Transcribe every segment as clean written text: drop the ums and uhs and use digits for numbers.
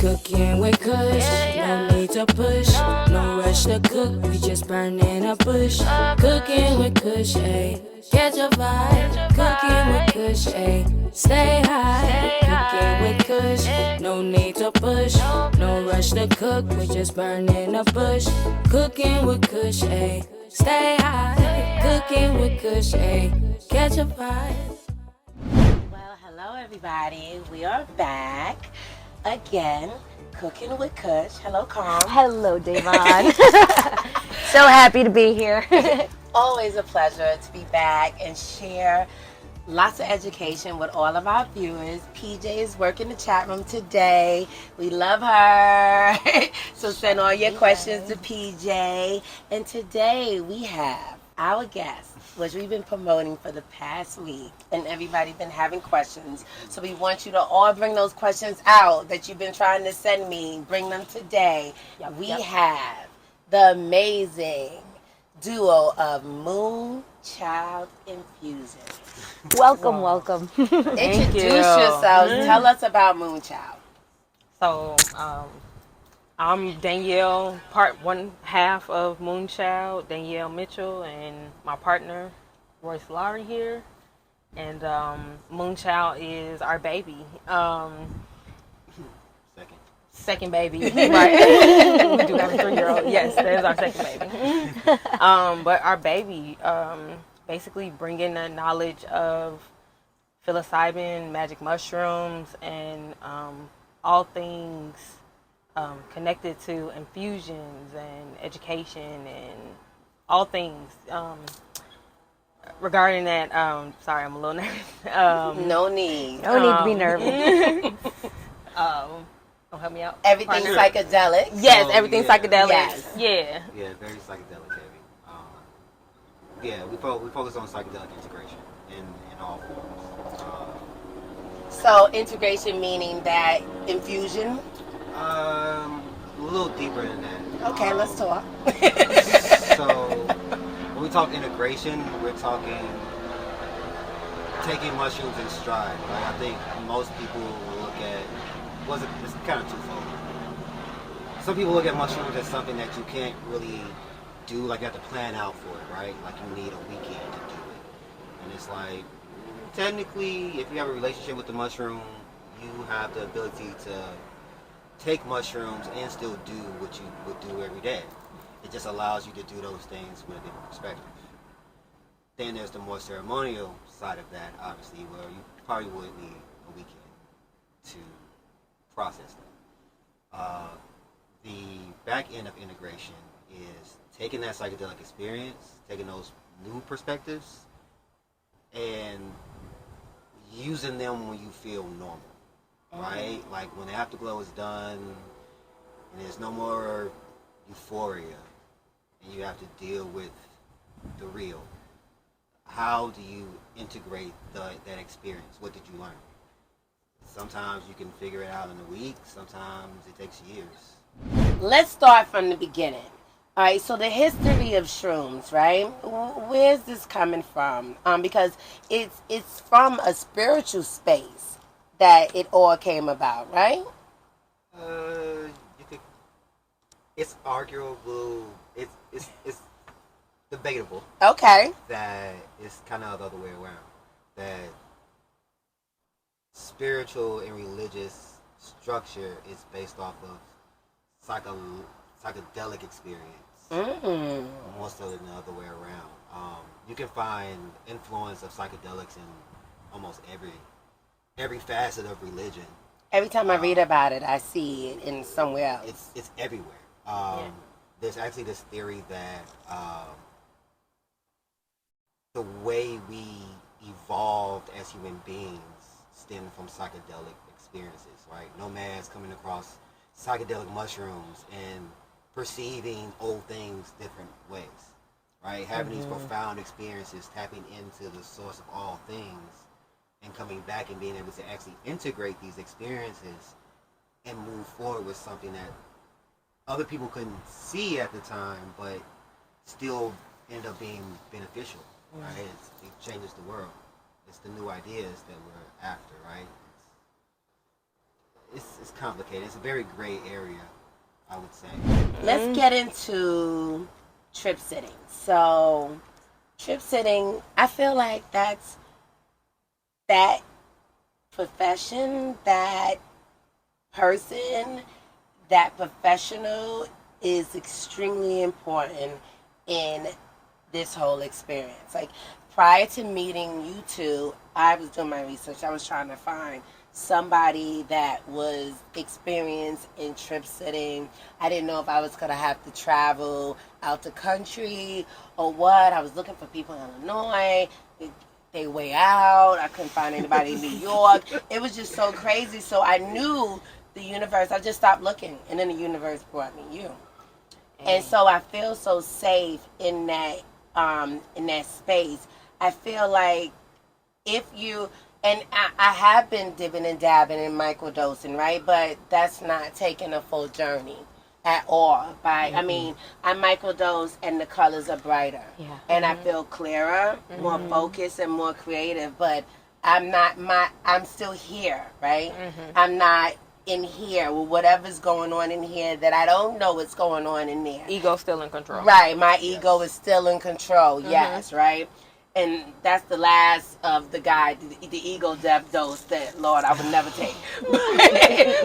Cooking with kush, no need to push, no rush to cook, we just burning a bush. Cooking with kush, ayy, catch a vibe. Cooking with kush, ayy, stay high. Cooking with kush, no need to push, no rush to cook, we just burning a bush. Cooking with kush, ayy, stay high. Cooking with kush, ayy, catch a vibe. Well, hello everybody. We are back again, cooking with Kush. Hello, Calm. Hello, Davon. So happy to be here. Always a pleasure to be back and share lots of education with all of our viewers. PJ is working the chat room today. We love her. So send all your questions to PJ. And today we have our guest, which we've been promoting for the past week, and everybody's been having questions. So we want you to all bring those questions out that you've been trying to send me. Bring them today. We have the amazing duo of Mooonchild Infusions. Welcome. Introduce yourselves. Tell us about Mooonchild. So, I'm Danielle, one half of Mooonchild, Danielle Mitchell, and my partner, Royce Laurie here. And Mooonchild is our baby. Second baby, right? We do have a 3-year-old. Yes, that is our second baby. But our baby, basically bringing the knowledge of psilocybin, magic mushrooms, and all things connected to infusions and education and all things regarding that. Sorry, I'm a little nervous. No need to be nervous. Don't help me out. Everything psychedelic. Yes, everything psychedelic. Yes. Yeah, very psychedelic heavy. We focus on psychedelic integration in all forms. So integration meaning that infusion. A little deeper than that. Okay, let's talk. So when we talk integration, we're talking taking mushrooms in stride. Right? I think most people will look at it's kind of twofold. Some people look at mushrooms as something that you can't really do, like you have to plan out for it, right? Like you need a weekend to do it. And it's like, technically, if you have a relationship with the mushroom, you have the ability to take mushrooms and still do what you would do every day. It just allows you to do those things with a different perspective. Then there's the more ceremonial side of that, obviously, where you probably would need a weekend to process that. The back end of integration is taking that psychedelic experience, taking those new perspectives, and using them when you feel normal, right? Like when the afterglow is done and there's no more euphoria and you have to deal with the real. How do you integrate that experience? What did you learn? Sometimes you can figure it out in a week. Sometimes it takes years. Let's start from the beginning. All right, so the history of shrooms, right? Where's this coming from? Because it's from a spiritual space that it all came about, right? You could. It's arguable. It's debatable. Okay. That it's kind of the other way around. That spiritual and religious structure is based off of psychedelic experience, more so than the other way around. You can find influence of psychedelics in almost every facet of religion. Every time I read about it, I see it in somewhere else. It's everywhere. There's actually this theory that the way we evolved as human beings stem from psychedelic experiences, right? Nomads coming across psychedelic mushrooms and perceiving old things different ways, right? Having these profound experiences, tapping into the source of all things, and coming back and being able to actually integrate these experiences and move forward with something that other people couldn't see at the time, but still end up being beneficial, right? It changes the world. It's the new ideas that we're after, right? It's complicated. It's a very gray area, I would say. Let's get into trip sitting. So, trip sitting, I feel like that's that profession, that person, that professional is extremely important in this whole experience. Like, prior to meeting you two, I was doing my research. I was trying to find somebody that was experienced in trip sitting. I didn't know if I was going to have to travel out the country or what. I was looking for people in Illinois. They way out. I couldn't find anybody in New York. It was just so crazy. So I knew the universe. I just stopped looking, and then the universe brought me you. And so I feel so safe in that space. I feel like if you, and I have been dipping and dabbing in microdosing, right? But that's not taking a full journey at all. I mean, I microdose and the colors are brighter. Yeah. And I feel clearer, more focused, and more creative. But I'm still here, right? I'm not in here with whatever's going on in here that I don't know what's going on in there. Ego still in control. Right, my ego is still in control, yes, right? And that's the last of the guide, the ego depth dose that, Lord, I would never take.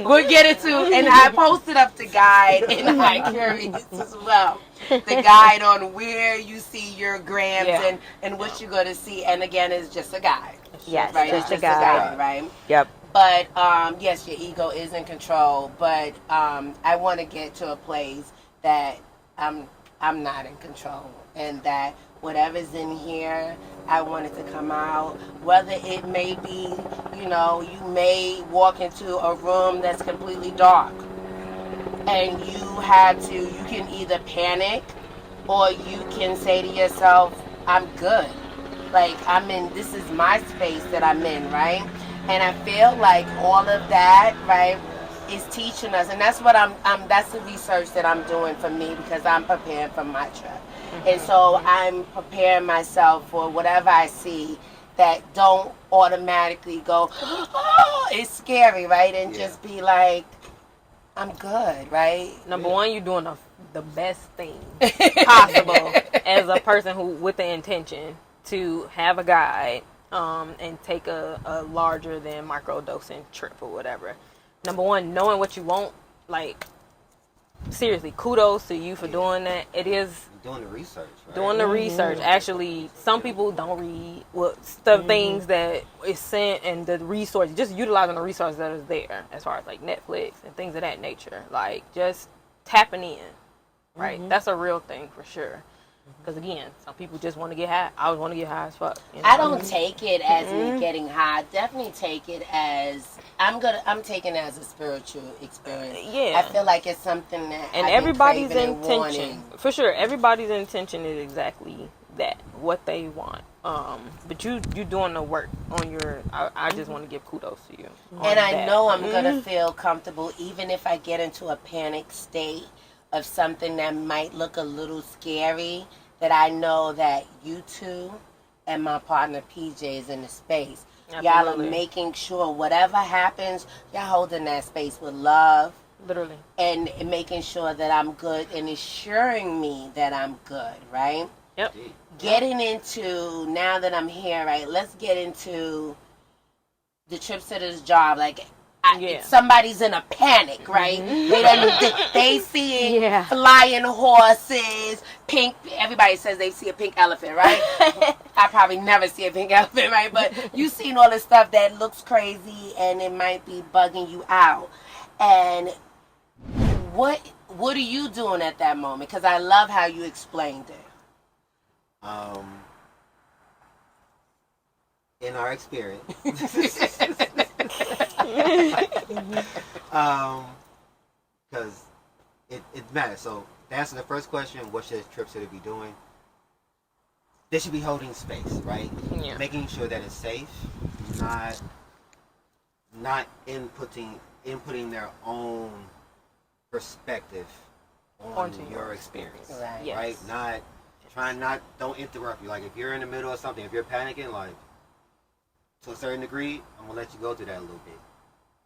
We'll get into, and I posted up the guide in High Curious as well. The guide on where you see your grams and what you're going to see. And again, it's just a guide. Yes, right? just It's a guide. right? Yep. But, yes, your ego is in control. But I want to get to a place that I'm not in control. And that whatever's in here, I want it to come out. Whether it may be, you may walk into a room that's completely dark. And you can either panic or you can say to yourself, I'm good. Like, this is my space that I'm in, right? And I feel like all of that, right, is teaching us. And that's what that's the research that I'm doing for me, because I'm preparing for my trip. And so I'm preparing myself for whatever I see that don't automatically go, oh, it's scary, right? And just be like, I'm good, right? Number one, you're doing the best thing possible as a person who with the intention to have a guide and take a larger than microdosing trip or whatever. Number one, knowing what you want, like, seriously, kudos to you for doing that. It is Doing the research, right? doing the research. Actually, some people don't read things that is sent and the resources, just utilizing the resources that is there, as far as like Netflix and things of that nature. Like, just tapping in, right? That's a real thing for sure. Because again, some people just want to get high. I always want to get high as fuck. I don't take it as me getting high. Definitely take it as I'm taking it as a spiritual experience. Yeah. I feel like it's something that And I've been everybody's craving and intention, wanting. for sure, everybody's intention is exactly that, what they want. But you doing the work on your. I just want to give kudos to you. And I know I'm gonna feel comfortable even if I get into a panic state of something that might look a little scary, that I know that you two and my partner PJ is in the space. Absolutely. Y'all are making sure whatever happens, y'all holding that space with love. Literally. And making sure that I'm good and assuring me that I'm good, right? Yep. Getting into, now that I'm here, right, let's get into the trip sitter's job. Like, somebody's in a panic, right? They see flying horses, pink. Everybody says they see a pink elephant, right? I probably never see a pink elephant, right? But you've seen all this stuff that looks crazy and it might be bugging you out. And what are you doing at that moment? Because I love how you explained it. In our experience, because it matters. So to answer the first question, what should a trip sitter be doing? They should be holding space, right? Yeah. Making sure that it's safe, not inputting their own perspective on your experience, Right. Yes. right? Don't interrupt you. Like, if you're in the middle of something, if you're panicking, like, to a certain degree, I'm gonna let you go through that a little bit,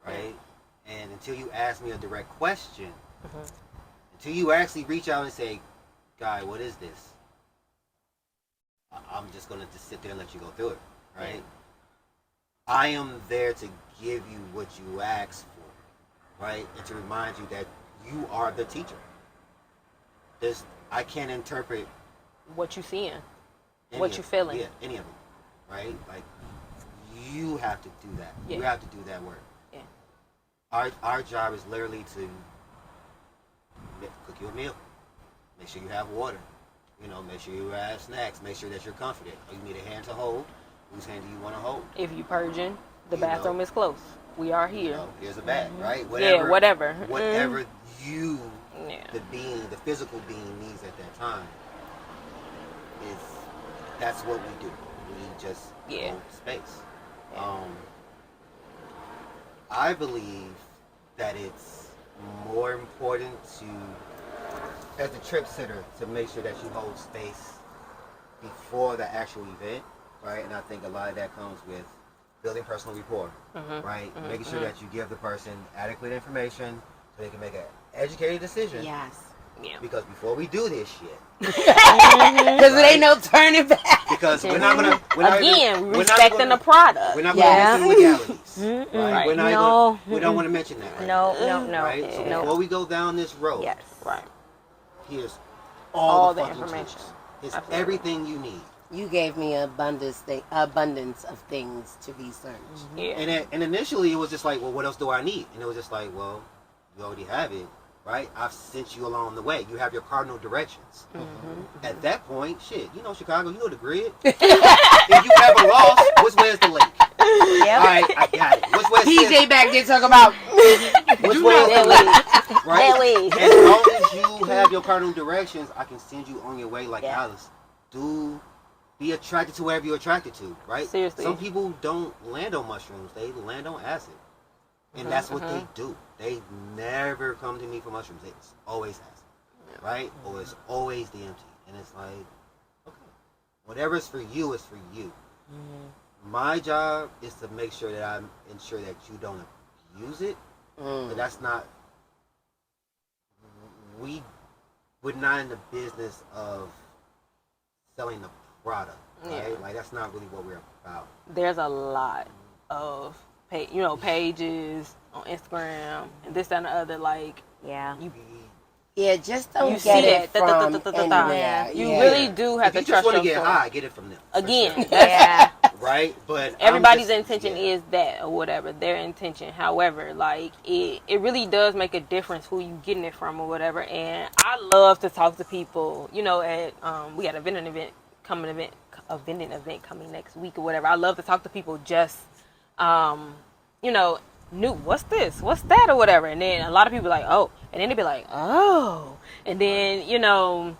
right? And until you ask me a direct question, until you actually reach out and say, "Guy, what is this?" I'm just gonna just sit there and let you go through it, right? Yeah. I am there to give you what you asked for, right, and to remind you that you are the teacher. I can't interpret what you seeing, what you feeling. Yeah, any of them, right? Like, you have to do that. Yeah. You have to do that work. Yeah. Our job is literally to cook you a meal, make sure you have water, make sure you have snacks, make sure that you're confident. You need a hand to hold. Whose hand do you want to hold? If you purging, the bathroom is close. We are here. Here's a bag, right? Whatever. Whatever you, the physical being needs at that time, that's what we do. We just hold space. Yeah. I believe that it's more important as a trip sitter, to make sure that you hold space before the actual event, right? And I think a lot of that comes with building personal rapport, right? Making sure that you give the person adequate information so they can make an educated decision. Yes. Yeah. Because before we do this shit, because it ain't no turning back. Because we're not gonna. We're respecting the product. We're not gonna mention legalities. Right? We don't want to mention that. Right? No. Right? So before we go down this road, right. Here's all the information. Tools. Here's everything you need. You gave me abundance of things to be searched. Yeah. And initially it was just like, well, what else do I need? And it was just like, well, you already have it, right? I've sent you along the way. You have your cardinal directions. At that point, shit, Chicago, the grid. If you ever lost, which way is the lake? Yep. All right, I got it. Which way is PJ back there talking about which way is the lake? Right? Way. As long as you have your cardinal directions, I can send you on your way like Alice. Be attracted to whatever you're attracted to, right? Seriously. Some people don't land on mushrooms. They land on acid. And that's what they do. They never come to me for mushrooms. It's always acid, right? Or it's always the empty. And it's like, okay, whatever's for you is for you. My job is to make sure that I ensure that you don't abuse it. But that's not, we're not in the business of selling the product, right? Like, that's not really what we're about. There's a lot of pages on Instagram and this, that, and the other. Like, just don't you get see it from anywhere. You really do have to trust. If you just want to get high, get it from them. Again, sure. Right? But everybody's intention is that or whatever, their intention. However, like, it really does make a difference who you getting it from or whatever. And I love to talk to people. At we got a vending event coming next week or whatever. I love to talk to people just new, what's this, what's that, or whatever. And then a lot of people are like, oh, and then they be like, oh, and then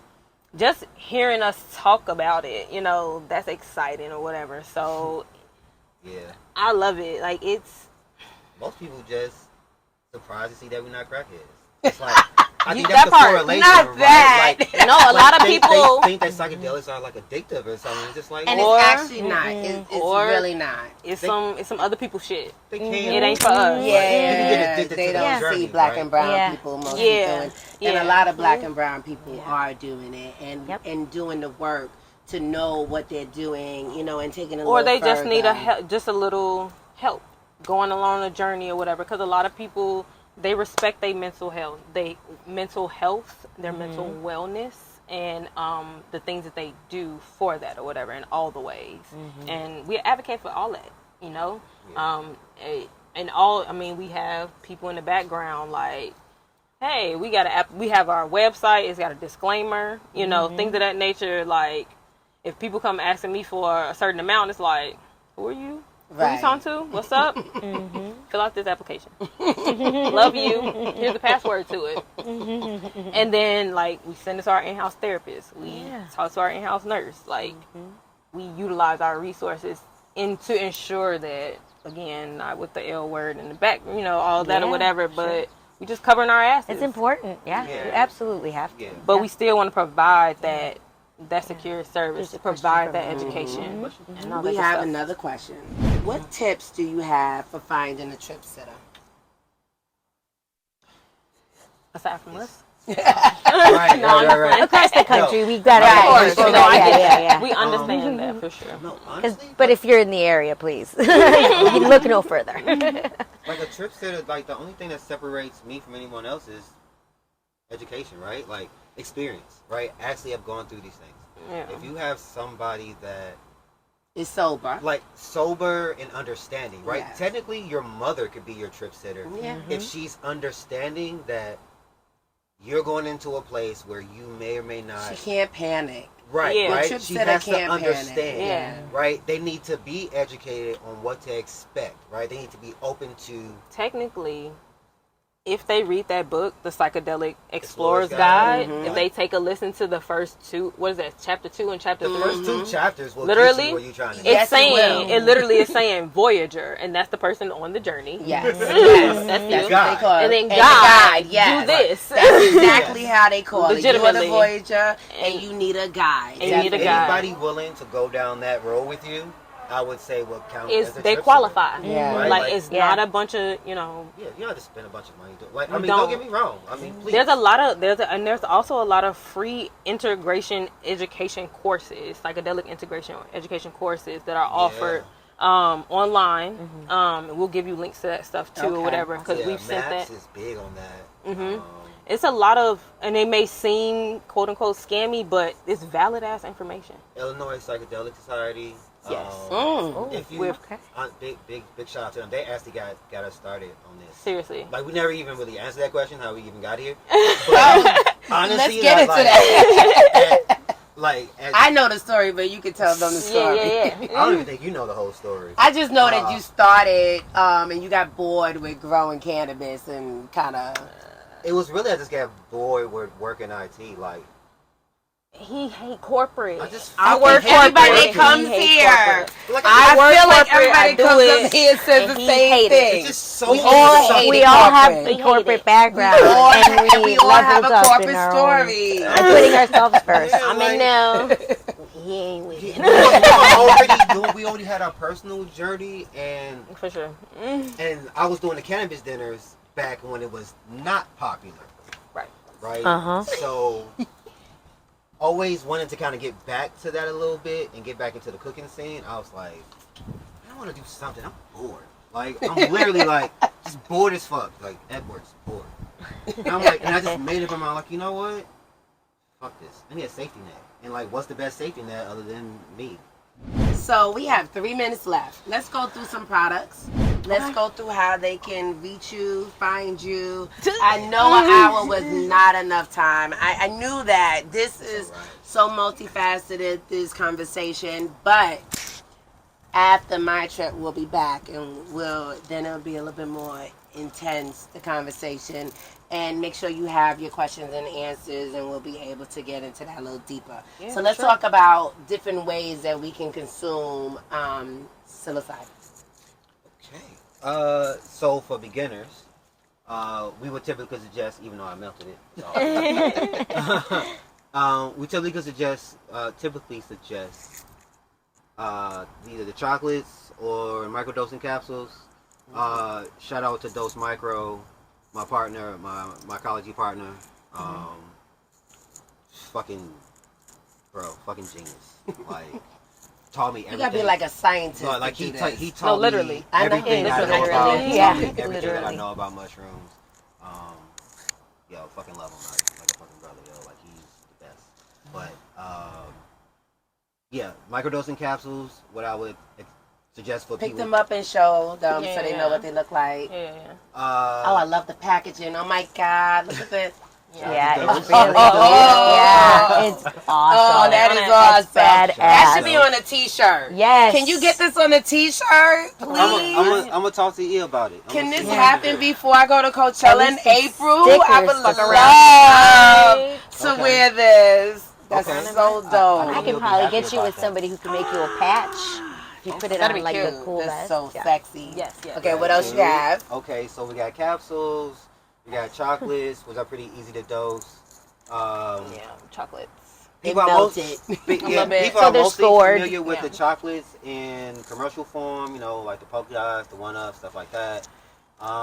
just hearing us talk about it, that's exciting or whatever. So I love it. Like, it's most people just surprised to see that we're not crackheads. It's like, I think that that's the part, correlation, not right? that. Like, no, a lot of people they think that psychedelics are like addictive or something. It's just like, and it's actually not. It's really not. It's some other people's shit. They can. It ain't for us. They don't see black and brown people mostly doing, and a lot of black and brown people are doing it and doing the work to know what they're doing, and taking a little or they further. just need just a little help going along a journey or whatever. Because a lot of people, they respect their mental health, their mental wellness, and the things that they do for that or whatever in all the ways. And we advocate for all that, and all. I mean, we have people in the background like, hey, we have our website. It's got a disclaimer, things of that nature. Like, if people come asking me for a certain amount, it's like, who are you? Who you talking to? What's up? Fill out this application. Love you. Here's the password to it. And then, like, we send it to our in-house therapist. We talk to our in-house nurse. Like, we utilize our resources to ensure that, again, not with the L word in the back, all that or whatever, but we just covering our asses. It's important. You absolutely have to. But we still want to provide that secure service, to provide that education. We have another question. What tips do you have for finding a trip sitter? Aside from us. Right. Across the country, we got Right. it. So no, I get that. We Um, understand that for sure. No, honestly, But if you're in the area, please, you can look no further. like a trip sitter, like the only thing that separates me from anyone else is education, right? Like experience, right? Actually, have gone through these things. Yeah. If you have somebody that It's sober. like sober and understanding, right? Yes. Technically, your mother could be your trip sitter Yeah. if she's understanding that you're going into a place where you may or may not. She can't panic. Right, Yeah. right. Trip She sitter has to can't panic. understand, Yeah. right? They need to be educated on what to expect, right? They need to be open to. Technically, if they read that book, the Psychedelic Explorer's Explorer's Guide, Guide, if they take a listen to the first two, what is that, chapter 2 and chapter 3? The first two chapters will Literally, teach you where you're trying to It's go. Yes, it saying, will. it literally is saying Voyager, and that's the person on the journey. Yes. That's That's you. what they call it. And then the guide, yes. do this. That's exactly how they call it. You're the Legitimately. Voyager, and you need a guide. And you need a Definitely. guide. Anybody willing to go down that road with you, I would say will count Is as a they trip qualify. sitter. Yeah. Right? Like, it's Yeah. not a bunch of, Yeah, you don't have to spend a bunch of money. Like, I mean, Don't. don't get me wrong. I mean, please. There's a lot of there's also a lot of free integration education courses, psychedelic integration education courses that are offered online. And we'll give you links to that stuff too, or Okay. whatever, because Yeah, we've sent Maps that. is big on that. It's a lot of, and they may seem quote unquote scammy, but it's valid ass information. Illinois Psychedelic Society. Yes. If you, Okay. big shout out to them. They actually got us started on this. Seriously. Like we never even really answered that question, how we even got here. But honestly, Let's get into like, that. I I know the story, but you can tell them the story. Yeah. don't even think you know the whole story. I just know that you started and you got bored with growing cannabis and kind of. It was really I just got bored with working IT. Like He hate corporate. I just I fucking work hate Everybody corporate. that comes He hates here. corporate. like I work feel like corporate, I everybody do comes it, up here and says and the he same hate it. thing. It's just so We all so- hate We it all have corporate. a corporate background, We all and we all have leveled a up corporate in our story. Own, putting ourselves first. Yeah, I'm like- in now. He ain't with it. we already had our personal journey, and For sure. I was doing the cannabis dinners back when it was not popular. Right. Uh-huh. So always wanted to kind of get back to that a little bit and get back into the cooking scene. I was like, I want to do something. I'm bored. Like I'm literally like just bored as fuck. Like Edward's bored. And I'm like, and I just made up in my mind, like, you know what? Fuck this. I need a safety net. And like, what's the best safety net other than me? So we have 3 minutes left. Let's go through some products. Let's go through how they can reach you, find you. I know an hour was not enough time. I knew that this is so multifaceted, this conversation, but after my trip, we'll be back and then it'll be a little bit more intense, the conversation, and make sure you have your questions and answers, and we'll be able to get into that a little deeper. Yeah, So let's sure. talk about different ways that we can consume psilocybin. Okay. So for beginners, we would typically suggest, even though I melted it, we typically suggest either the chocolates or microdosing capsules. Shout out to Dose Micro, my partner, my mycology partner. Fucking genius. Like taught me everything. You gotta be like a scientist. No, like to he do taught this. me literally. I know. everything I know Literally. about Yeah, everything that I literally. know about mushrooms. Yo, fucking love him like a fucking brother, yo. Like he's the best. But yeah, microdosing capsules. What I would suggest for Pick people. them up and show them Yeah, so they yeah. know what they look like. Yeah. Oh, I love the packaging. Oh my God, look at this. Yeah, Oh, it's really oh, good. Yeah, it's awesome. Oh, that is It's awesome. badass. That should be on a t-shirt. Yes. Can you get this on a t-shirt, please? I'm gonna talk to E about it. Can this Yeah. happen before I go to Coachella in At least some April? I would stickers to love to Okay. wear this. That's Okay. so dope. I can You'll be probably happy get you about with that. somebody who can make you a patch. If you put it That'd on be like cute. the cool That's vest. so Yeah. sexy. Yes. Okay, what else you have? Okay, so we got capsules, we got chocolates, which are pretty easy to dose. Yeah. Chocolates. People are melted. people love it. people So are they're mostly stored. familiar with Yeah. the chocolates in commercial form, you know, like the polka dots, the 1-up, stuff like that.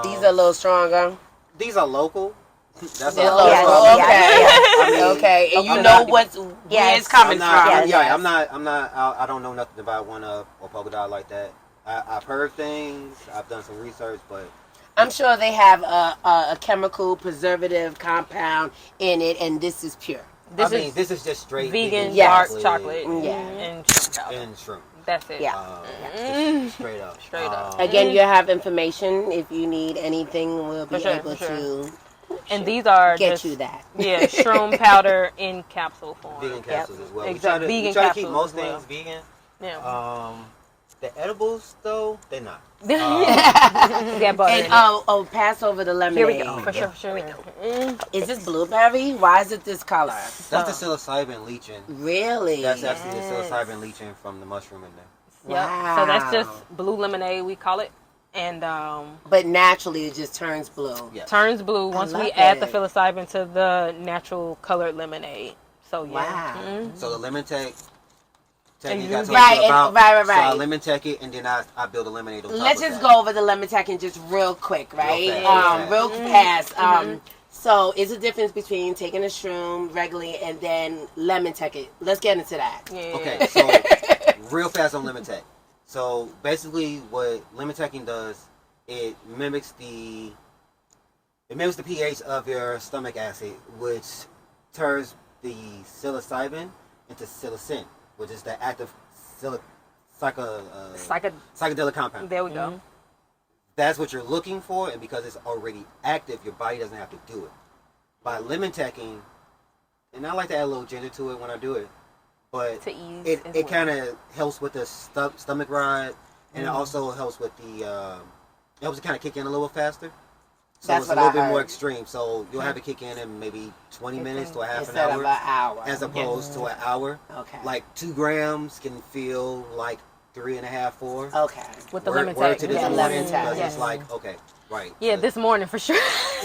These are a little stronger. These are local, That's They're all. local. Yes, Okay. yes, I mean, Okay. And you I'm know not- where Yes. it's coming I'm not, from. Yes. yeah, I'm not. I don't know nothing about one up or polka dot like that. I've heard things. I've done some research, but I'm sure they have a chemical preservative compound in it, and this is pure. This is this is just straight vegan Yes. dark chocolate Yeah. and shrimp powder. and shrimp. That's it. Yeah. Just straight up. Straight up. Again, you have information. If you need anything, we'll be For sure, able for sure. to And these are get just, you that. Yeah, shroom powder in capsule form. Vegan capsules as well. Exactly. We Vegan try to keep capsules most as well. things vegan. Yeah. The edibles though, they're not. Yeah, butter. And in it. pass over the lemonade. Here we go. For sure, for sure. Is this blueberry? Why is it this color? That's the psilocybin leaching. Really? That's actually the psilocybin leaching from the mushroom in there. Wow. Yep. So that's just blue lemonade, we call it. And But naturally, it just turns blue. Yeah. turns blue once we love add the it. psilocybin to the natural colored lemonade. So yeah. Wow. Mhm. So the lemon technique I And told Right, you about. right. So I lemon tech it, and then I build a lemonade on top Let's of just that. go over the lemon tech and just real quick, right? Real fast. Real fast. So, is the difference between taking a shroom regularly and then lemon tech it? Let's get into that. Yeah. Okay, so real fast on lemon tech. So basically, what lemon teching does, it mimics the pH of your stomach acid, which turns the psilocybin into psilocin, which is the active psychedelic compound. There we go. That's what you're looking for, and because it's already active, your body doesn't have to do it. By lemon teching, and I like to add a little ginger to it when I do it, but To ease it as it well. kind of helps with the stomach ride, and it also helps with the it helps it kind of kick in a little faster. So That's it's a what little I bit more heard. extreme. So you'll have it kick in maybe 20 minutes to a half Instead an of hour, an hour. as opposed to an hour. Okay. Like 2 grams can feel like 3.5, 4. Okay. With the Word lemon to tech. this Yeah, morning, lemon tech. because Yes. it's like, okay, right. Yeah, this morning for sure.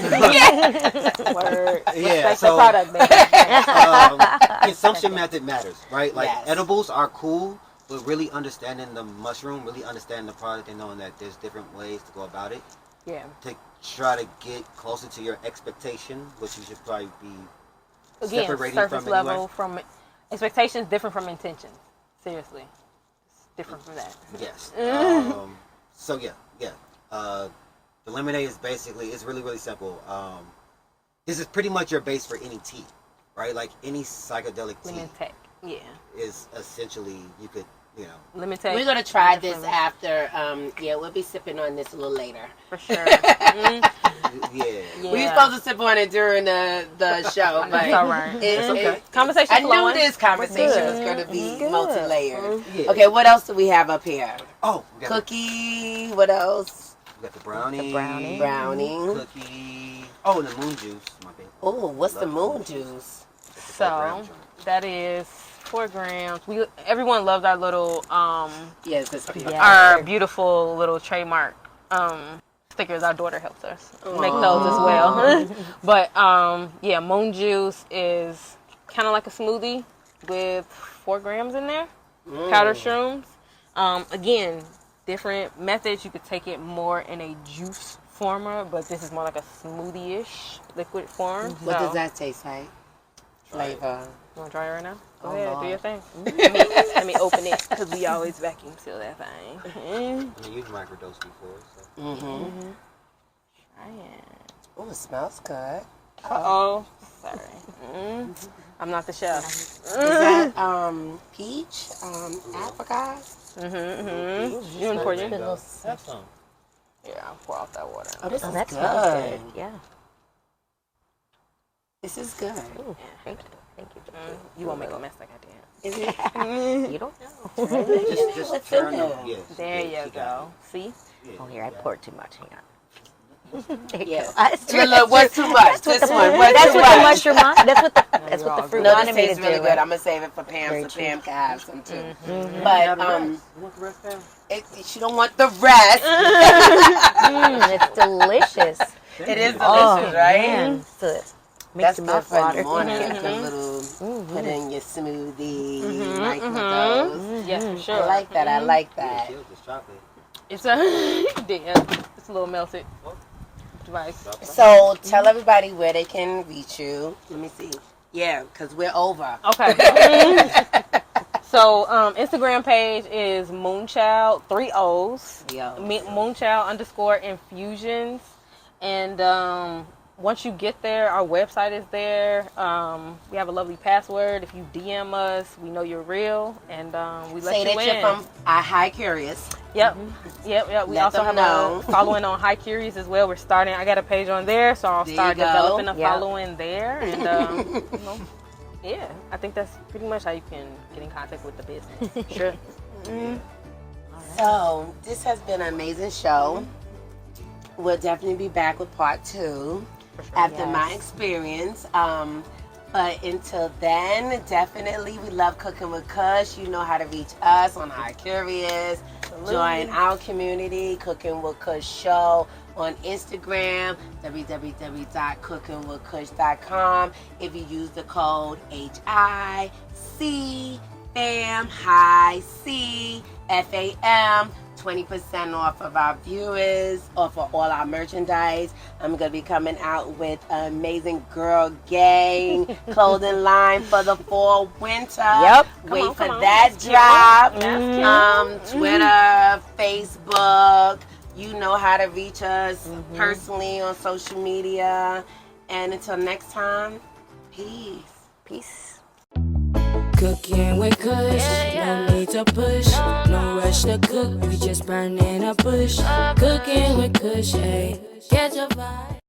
Word. Yeah, Respect so the product, baby. consumption method matters, right? Like Yes. edibles are cool, but really understanding the mushroom, really understanding the product, and knowing that there's different ways to go about it Yeah. to try to get closer to your expectation, which you should probably be Again, separating surface from level anyway. from expectations different from intentions. Seriously, it's different from that. Yes. So yeah. The lemonade is basically, it's really, really simple. This is pretty much your base for any tea, right? Like any psychedelic tea Lemon tech. Yeah. is essentially, you could, you know, Lemon tech. We're going to try different this after. We'll be sipping on this a little later. for sure. yeah. Yeah. We were supposed to sip on it during the show, but It's all right. it's okay. Conversation I knew flowing. this conversation We're was good. going to be Good. multi-layered. Yeah. Okay, what else do we have up here? Oh, we got, Cookie. What else? we got the brownie. Brownie. Cookie. Oh, and the moon juice. My baby. Oh, what's the moon juice? So that is 4 grams. Everyone loves our little Yes, it's our beautiful little trademark stickers. Our daughter helps us make those as well. But yeah, moon juice is kind of like a smoothie with 4 grams in there. Powdered shrooms. Again, different methods. You could take it more in a juice former, but this is more like a smoothie-ish liquid form. What So- does that taste like? Flavor. You want to try it right now? Go Oh, ahead, Lord. do your thing. Let me open it, because we always vacuum seal that thing. I mean, you've microdosed before, so. Mm-hmm. Try it. Oh, it smells good. Uh-oh. Sorry. I'm not the chef. Is that peach? Apricot? You want to pour it in? Have some. Yeah, I'll pour out that water. Oh, this is That good. smells good. Yeah. This is good. Ooh, thank you. Thank you. You won't make a mess like I did. Is it? You don't know. Just turn them. Yes. There yes, you got go. See? it. Yeah, Oh, here, I got it. poured too much. Hang on. There you Yes. go. That's true. Look, what's too much? This one. What's That's too what the much? mushroom. That's what the fruit No, wanted this me to tastes do. really good. I'm gonna save it for Pam, Very so true. Pam can have some too. You But got the rest. You want the rest, Pam? she don't want the rest. It's delicious. It is delicious, Oh, right? man. So it makes That's your good mouth for in the water. morning. Get a little, put in your smoothie, like with those. Yes, for sure. I like that. I like Yeah, that. chill, just chocolate. It's a, damn, it's a little melted. device. So tell everybody where they can reach you. Let me see. Yeah, because we're over. Okay. So Instagram page is Mooonchild, 3 O's. Mooonchild _infusions. And once you get there, our website is there. We have a lovely password. If you DM us, we know you're real, and we let Say you that in. you're from High Curious. Yep. We Let also them have know. a following on High Curious as well. We're starting. I got a page on there, so I'll There start you go. developing a Yep. following there. And yeah, I think that's pretty much how you can get in contact with the business. Sure. So this has been an amazing show. We'll definitely be back with part 2 after my experience. But until then, definitely we love Cooking with Kush. You know how to reach us on High Curious. Join our community, Cooking with Kush Show, on Instagram, www.cookingwithkush.com. If you use the code HICFAM, HICFAM, 20% off of our viewers, off of all our merchandise. I'm going to be coming out with an amazing girl gang clothing line for the fall winter. Yep. Wait for that drop. Twitter, Facebook. You know how to reach us personally on social media. And until next time, peace. Peace. Cooking with Kush, no need to push, no rush to cook, we just burning a bush. Cooking with Kush, ayy, catch a vibe.